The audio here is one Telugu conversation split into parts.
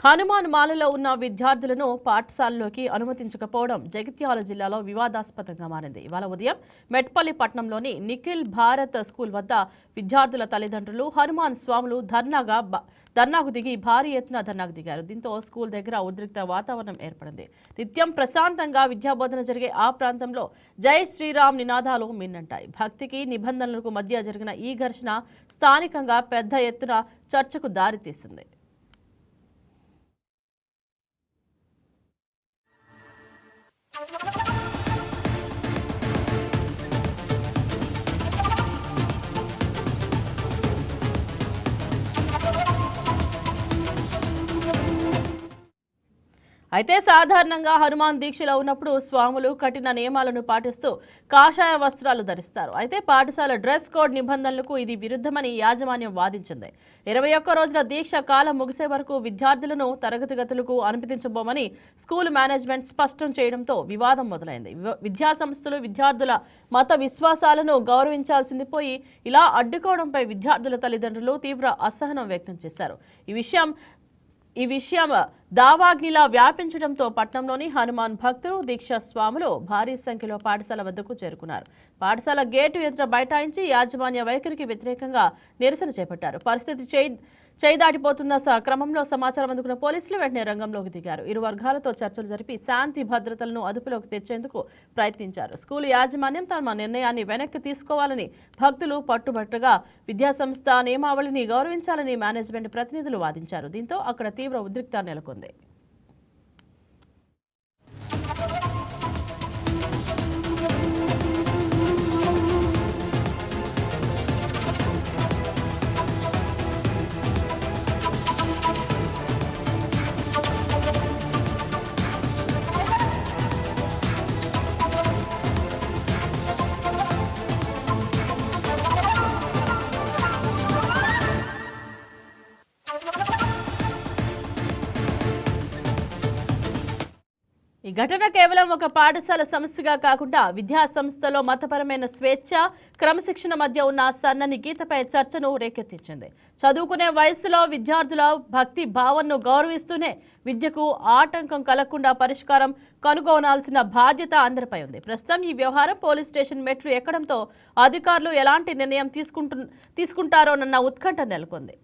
హనుమాన్ మాలలో ఉన్న విద్యార్థులను పాఠశాలలోకి అనుమతించకపోవడం జగిత్యాల జిల్లాలో వివాదాస్పదంగా మారింది. ఇవాళ ఉదయం మెట్పల్లి పట్టణంలోని నిఖిల్ భారత్ స్కూల్ వద్ద విద్యార్థుల తల్లిదండ్రులు హనుమాన్ స్వాములు ధర్నాకు దిగి భారీ ఎత్తున ధర్నాకు దిగారు. దీంతో స్కూల్ దగ్గర ఉద్రిక్త వాతావరణం ఏర్పడింది. నిత్యం ప్రశాంతంగా విద్యాబోధన జరిగే ఆ ప్రాంతంలో జై శ్రీరామ్ నినాదాలు మిన్నంటాయి. భక్తికి నిబంధనలకు మధ్య జరిగిన ఈ ఘర్షణ స్థానికంగా పెద్ద ఎత్తున చర్చకు దారితీసింది. అయితే సాధారణంగా హనుమాన్ దీక్షలో ఉన్నప్పుడు స్వాములు కఠిన నియమాలను పాటిస్తూ కాషాయ వస్త్రాలు ధరిస్తారు. అయితే పాఠశాల డ్రెస్ కోడ్ నిబంధనలకు ఇది విరుద్ధమని యాజమాన్యం వాదించింది. 21 రోజుల దీక్ష కాలం ముగిసే వరకు విద్యార్థులను తరగతి గదులకు అనుమతించబోమని స్కూల్ మేనేజ్మెంట్ స్పష్టం చేయడంతో వివాదం మొదలైంది. విద్యాసంస్థలు విద్యార్థుల మత విశ్వాసాలను గౌరవించాల్సింది పోయి ఇలా అడ్డుకోవడంపై విద్యార్థుల తల్లిదండ్రులు తీవ్ర అసహనం వ్యక్తం చేశారు. ఈ విషయం దావాగ్నిలా వ్యాపించడంతో పట్టణంలోని హనుమాన్ భక్తులు దీక్షా స్వాములు భారీ సంఖ్యలో పాఠశాల వద్దకు చేరుకున్నారు. పాఠశాల గేటు ఎదుట బైఠాయించి యాజమాన్య వైఖరికి వ్యతిరేకంగా నిరసన చేపట్టారు. పరిస్థితి చేయిదాటిపోతున్న క్రమంలో సమాచారం అందుకున్న పోలీసులు వెంటనే రంగంలోకి దిగారు. ఇరు వర్గాలతో చర్చలు జరిపి శాంతి భద్రతలను అదుపులోకి తెచ్చేందుకు ప్రయత్నించారు. స్కూల్ యాజమాన్యం తమ నిర్ణయాన్ని వెనక్కి తీసుకోవాలని భక్తులు పట్టుబట్టగా విద్యాసంస్థ నియమావళిని గౌరవించాలని మేనేజ్మెంట్ ప్రతినిధులు వాదించారు. దీంతో అక్కడ తీవ్ర ఉద్రిక్తత నెలకొంది. ఈ ఘటన కేవలం ఒక పాఠశాల సమస్యగా కాకుండా విద్యా సంస్థలో మతపరమైన స్వేచ్ఛ, క్రమశిక్షణ మధ్య ఉన్న సన్నని గీతపై చర్చను రేకెత్తించింది. చదువుకునే వయసులో విద్యార్థుల భక్తి భావనను గౌరవిస్తూనే విద్యకు ఆటంకం కలగకుండా పరిష్కారం కనుగొనాల్సిన బాధ్యత అందరిపై ఉంది. ప్రస్తుతం ఈ వ్యవహారం పోలీస్ స్టేషన్ మెట్లు ఎక్కడంతో అధికారులు ఎలాంటి నిర్ణయం తీసుకుంటారోనన్న ఉత్కంఠ నెలకొంది.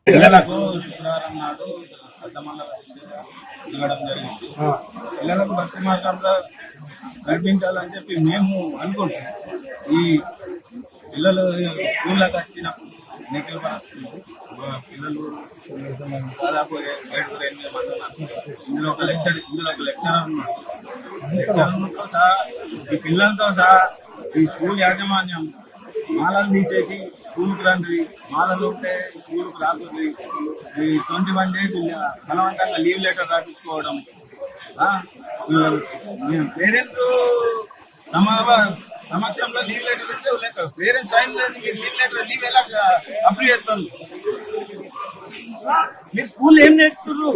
పిల్లలకు శుక్రవారం నాడు అర్థమండల దిగడం జరిగింది. పిల్లలకు భక్తి మార్గంలో నడిపించాలని చెప్పి మేము అనుకుంటాం. ఈ పిల్లలు స్కూళ్ళకి వచ్చినప్పుడు నిఖిల్ భారత్ స్కూల్ పిల్లలు దాదాపు 7-8 మంది ఉన్నారు. ఇందులో ఒక లెక్చరర్ ఉన్నారు. లెక్చరర్తో సహా ఈ పిల్లలతో సహా ఈ స్కూల్ యాజమాన్యం మాలలు తీసేసి స్కూల్కి రండి, మాలలు ఉంటే స్కూల్కి రాకుండా 21 days బలవంతంగా లీవ్ లెటర్ రాపించుకోవడం, పేరెంట్స్ సమక్షంలో లీవ్ లెటర్ ఇస్తే పేరెంట్స్ సైన్ లేదు, మీరు లీవ్ ఎలా అప్రూవ్ చేస్తారు? మీరు స్కూల్ ఏం నేర్పుతున్నారు?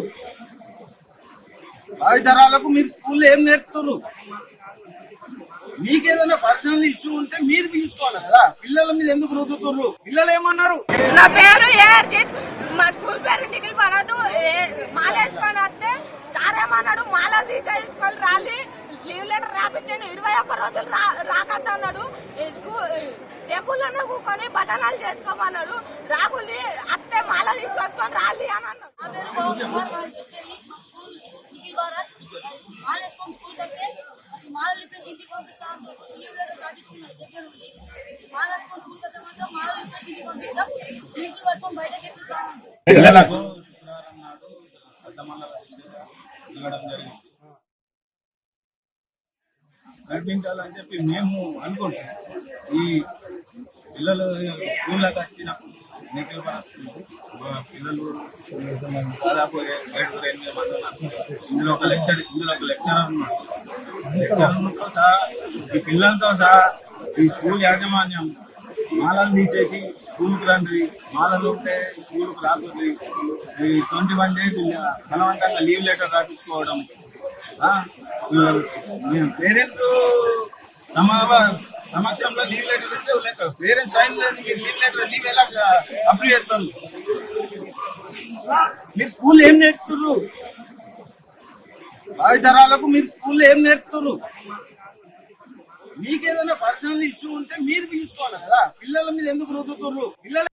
భావితరాలకు మీరు స్కూల్లో ఏం నేర్పుతున్నారు? మీకేదైనా పర్సనల్ ఇష్యూ ఉంటే మీరు తీసుకోవాలి కదా. పిల్లల మీద ఎందుకు రుద్దుతున్నారు? పిల్లలు ఏమన్నారు? నా పేరు ఏర్జిత్, మా స్కూల్ పేరు నిఖిల్ భారత్. మాల వేసుకొని వస్తే సారేమన్నాడు, మాలలు తీసేసుకొని రాలి లీవ్ లెటర్ రాపించండి, 21 రోజులు రాకద్దన్నాడు. టెంపుల్లోనే కూకొని బదనాలు చేసుకోమన్నాడు. రాకులి అత్తే మాల తీసుకొసుకొని రాలి అని అన్నాడు. మాల లిప్పేసి ఇంటికి పంపిస్తాం, లీవ్ లెటర్ రాపించుకున్నాం దగ్గర ఉండి. మాల వేసుకొని స్కూల్కి వస్తే మాత్రం మాల లిప్పేసి ఇంటికి పంపిస్తాం, ఫీజులు పట్టుకొని బయటకు ఎత్తుతాం. పిల్లలకు శుక్రవారం నాడు అర్థమండల దిగడం జరిగింది. నడిపించాలని చెప్పి మేము అనుకుంటాం. ఈ పిల్లలు స్కూళ్ళకి వచ్చినప్పుడు నిఖిల్ భారత్ స్కూల్ పిల్లలు దాదాపు 7-8 మంది ఉన్నారు. ఇందులో ఒక లెక్చరర్ ఉన్నారు. లెక్చరర్తో సహా ఈ పిల్లలతో సహా ఈ స్కూల్ యాజమాన్యం మాలలు తీసేసి స్కూల్కి రండి, మాలలు ఉంటే స్కూల్కి రాకుండా 21 days బలవంతంగా లీవ్ లెటర్ రాపించుకోవడం, పేరెంట్స్ సమక్షంలో లీవ్ లెటర్ ఇస్తే లేక పేరెంట్స్ సైన్ లేదు, మీరు లీవ్ ఎలా అప్రూవ్ చేస్తారు? మీరు స్కూల్ ఏం నేర్పుతున్నారు? భావితరాలకు మీరు స్కూల్లో ఏం నేర్పుతున్నారు? మీకు ఏదైనా పర్సనల్ ఇష్యూ ఉంటే మీరు తీసుకోవాలి కదా, పిల్లల మీద ఎందుకు రుద్దుతున్నారు? పిల్లల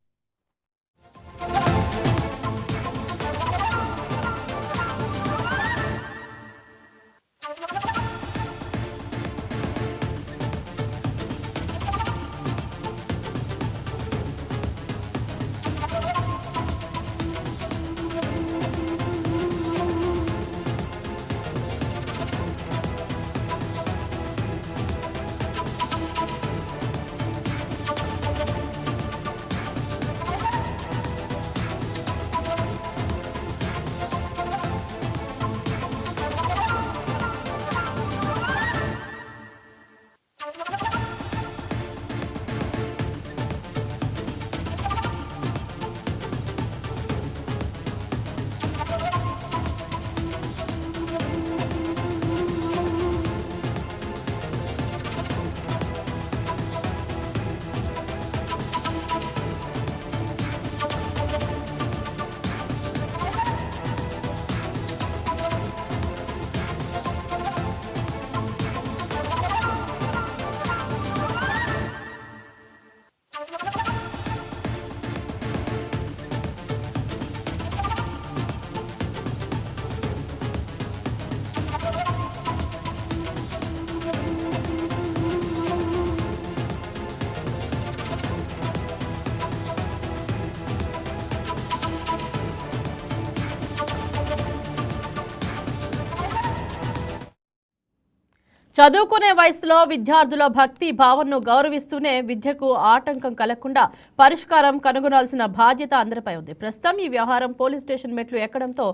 చదువుకునే వయసులో విద్యార్థుల భక్తి భావనను గౌరవిస్తూనే విద్యకు ఆటంకం కలగకుండా పరిష్కారం కనుగొనాల్సిన బాధ్యత అందరిపై ఉంది. ప్రస్తుతం ఈ వ్యవహారం పోలీస్ స్టేషన్ మెట్లు ఎక్కడంతో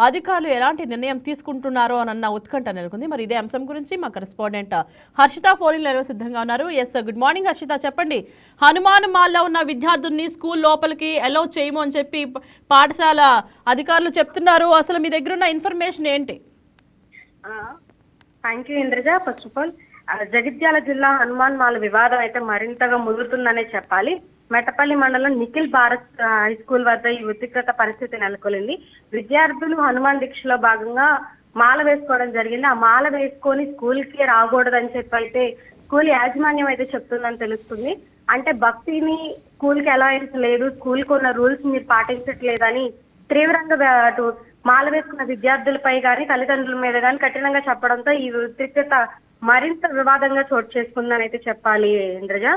అధికారులు ఎలాంటి నిర్ణయం తీసుకుంటున్నారో అన్న ఉత్కంఠ నెలకొంది. మరి ఇదే అంశం గురించి మా కరెస్పాండెంట్ హర్షిత ఫోన్ లైన్లో సిద్ధంగా ఉన్నారు. ఎస్, గుడ్ మార్నింగ్ హర్షిత, చెప్పండి. హనుమాన్ మాల్లో ఉన్న విద్యార్థుల్ని స్కూల్ లోపలికి అలౌ చేయము అని చెప్పి పాఠశాల అధికారులు చెప్తున్నారు. అసలు మీ దగ్గర ఉన్న ఇన్ఫర్మేషన్ ఏంటి? Thank you Indraja. First of all Jagtial జిల్లా హనుమాన్ మాల వివాదం అయితే మరింతగా ముదురుతుందనే చెప్పాలి. మెట్టపల్లి మండలం నిఖిల్ భారత్ హై స్కూల్ వద్ద ఈ ఉద్రిక్తత పరిస్థితి నెలకొలింది. విద్యార్థులు హనుమాన్ దీక్షలో భాగంగా మాల వేసుకోవడం జరిగింది. ఆ మాల వేసుకొని స్కూల్ కి రాకూడదని చెప్పి అయితే స్కూల్ యాజమాన్యం అయితే చెప్తుందని తెలుస్తుంది. అంటే భక్తిని స్కూల్ కి అలౌన్స్ లేదు, స్కూల్ కు ఉన్న రూల్స్ మీరు పాటించట్లేదని తీవ్రంగా అటు మాల వేసుకున్న విద్యార్థులపై కానీ తల్లిదండ్రుల మీద కానీ కఠినంగా చెప్పడంతో ఈ ఉద్రిక్తత మరింత వివాదంగా చోటు చేసుకుందని అయితే చెప్పాలి ఇంద్రజ.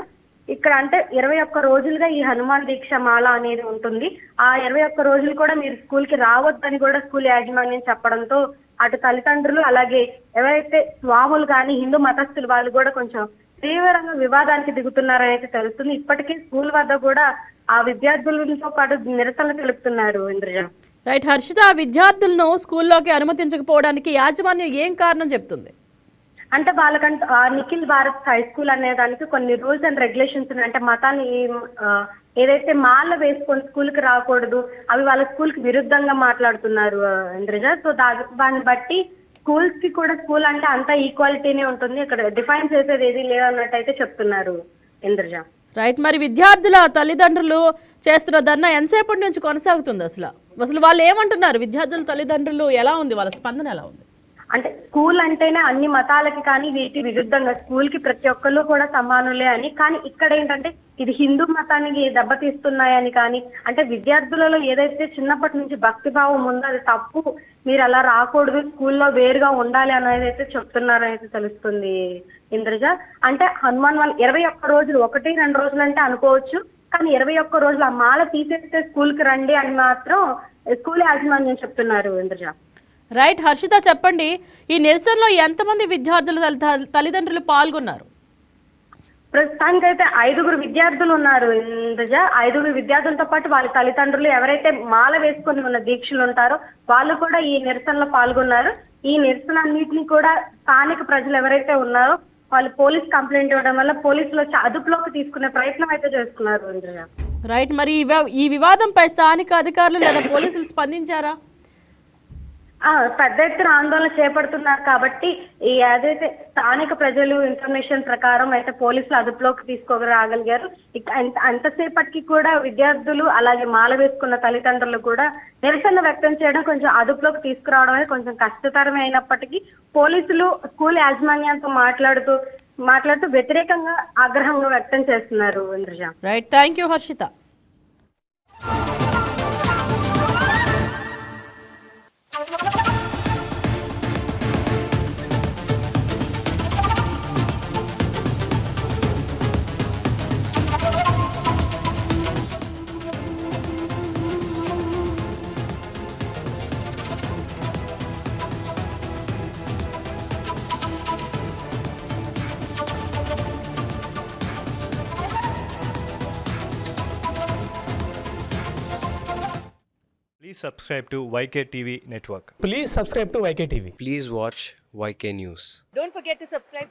ఇక్కడ అంటే 21 రోజులుగా ఈ హనుమాన్ దీక్ష మాల అనేది ఉంటుంది. ఆ 21 రోజులు కూడా మీరు స్కూల్ కి రావద్దని కూడా స్కూల్ యాజమాన్యం చెప్పడంతో అటు తల్లిదండ్రులు అలాగే ఎవరైతే స్వాములు కానీ హిందూ మతస్థులు వాళ్ళు కూడా కొంచెం తీవ్రంగా వివాదానికి దిగుతున్నారని అయితే తెలుస్తుంది. ఇప్పటికీ స్కూల్ వద్ద కూడా ఆ విద్యార్థులతో పాటు నిరసనలు తెలుపుతున్నారు ఇంద్రజ. రైట్ హర్షిత, విద్యార్థులను స్కూల్లోకి అనుమతించకపోవడానికి యాజమాన్యం ఏం కారణం చెప్తుంది? అంటే వాళ్ళకంటే నిఖిల్ భారత్ హై స్కూల్ అనే దానికి కొన్ని రూల్స్ అండ్ రెగ్యులేషన్స్ ఉన్నాయి. అంటే మతాన్ని ఏదైతే మాల వేసుకొని స్కూల్ కి రాకూడదు అవి వాళ్ళ స్కూల్ కి విరుద్ధంగా మాట్లాడుతున్నారు ఇంద్రజ. సో దాన్ని బట్టి స్కూల్స్ కి కూడా స్కూల్ అంటే అంతా ఈక్వాలిటీనే ఉంటుంది, ఇక్కడ డిఫైన్ చేసేది ఏది లేదన్నట్టు అయితే చెప్తున్నారు ఇంద్రజ. రైట్, మరి విద్యార్థుల తల్లిదండ్రులు చేస్తున్న ధర్నా ఎంతసేపటి నుంచి కొనసాగుతుంది? అసలు వాళ్ళు ఏమంటున్నారు? విద్యార్థుల తల్లిదండ్రులు ఎలా ఉంది, వాళ్ళ స్పందన ఎలా ఉంది? అంటే స్కూల్ అంటేనే అన్ని మతాలకి కానీ వీటి విరుద్ధంగా స్కూల్ కి ప్రతి ఒక్కళ్ళు కూడా సమానులే అని, కానీ ఇక్కడ ఏంటంటే ఇది హిందూ మతానికి దెబ్బతీస్తున్నాయని కానీ అంటే విద్యార్థులలో ఏదైతే చిన్నప్పటి నుంచి భక్తిభావం ఉందో అది తప్పు, మీరు అలా రాకూడదు, స్కూల్లో వేరుగా ఉండాలి అనేది అయితే చెప్తున్నారని అయితే తెలుస్తుంది ఇంద్రజ. అంటే హనుమాన్ వాళ్ళు 21 రోజులు 1-2 రోజులు అంటే అనుకోవచ్చు, కానీ 21 రోజులు ఆ మాల తీసేస్తే స్కూల్ కి రండి అని మాత్రం స్కూల్ యాజమాన్యం చెప్తున్నారు ఇంద్రజ. రైట్ హర్షిత, చెప్పండి, ఈ నిరసనలో ఎంతమంది విద్యార్థుల తల్లిదండ్రులు పాల్గొన్నారు? ప్రస్తుతానికైతే 5 విద్యార్థులు ఉన్నారు ఇంద్రజ. 5 విద్యార్థులతో పాటు వాళ్ళ తల్లిదండ్రులు ఎవరైతే మాల వేసుకొని ఉన్న దీక్షలు ఉంటారో వాళ్ళు కూడా ఈ నిరసనలో పాల్గొన్నారు. ఈ నిరసన అన్నింటినీ కూడా స్థానిక ప్రజలు ఎవరైతే ఉన్నారో వాళ్ళు పోలీస్ కంప్లైంట్ ఇవ్వడం వల్ల పోలీసులు వచ్చి అదుపులోకి తీసుకునే ప్రయత్నం అయితే చేస్తున్నారు ఇంద్రజ. రైట్, మరి ఈ వివాదంపై స్థానిక అధికారులు లేదా పోలీసులు స్పందించారా? పెద్ద ఎత్తున ఆందోళన చేపడుతున్నారు కాబట్టి ఈ ఏదైతే స్థానిక ప్రజలు ఇన్ఫర్మేషన్ ప్రకారం అయితే పోలీసులు అదుపులోకి తీసుకురాగలిగారు. అంతసేపటికి కూడా విద్యార్థులు అలాగే మాల వేసుకున్న తల్లిదండ్రులు కూడా నిరసన వ్యక్తం చేయడం, కొంచెం అదుపులోకి తీసుకురావడం అనేది కొంచెం కష్టతరమే అయినప్పటికీ పోలీసులు స్కూల్ యాజమాన్యంతో మాట్లాడుతూ వ్యతిరేకంగా ఆగ్రహంగా వ్యక్తం చేస్తున్నారు. Indraja. Right, thank you Harshita. Please subscribe to YK TV Network. Please subscribe to YK TV. Please watch YK News. Don't forget to subscribe